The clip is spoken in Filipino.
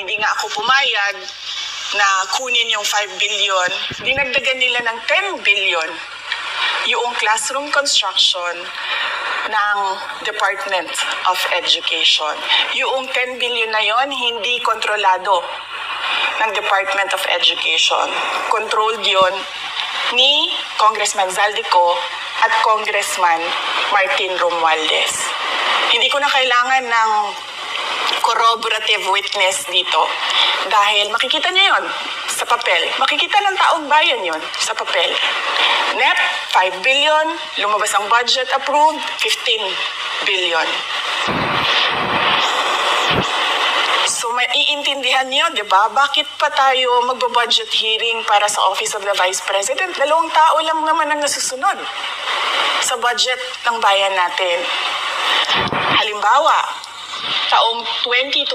hindi nga ako pumayag na kunin yung 5 billion, dinagdagan nila ng 10 billion yung classroom construction ng Department of Education. Yung 10 billion na yon hindi kontrolado ng Department of Education. Controlled yon ni Congressman Zaldico at Congressman Martin Romualdez. Hindi ko na kailangan ng corroborative witness dito dahil makikita niyo yon sa papel. Makikita ng taong bayan yon sa papel. Net, 5 billion. Lumabas ang budget approved, 15 billion. So maiintindihan niyo, di ba? Bakit pa tayo magbo-budget hearing para sa Office of the Vice President? 2 tao lang naman ang nasusunod sa budget ng bayan natin. Halimbawa, taong 2024.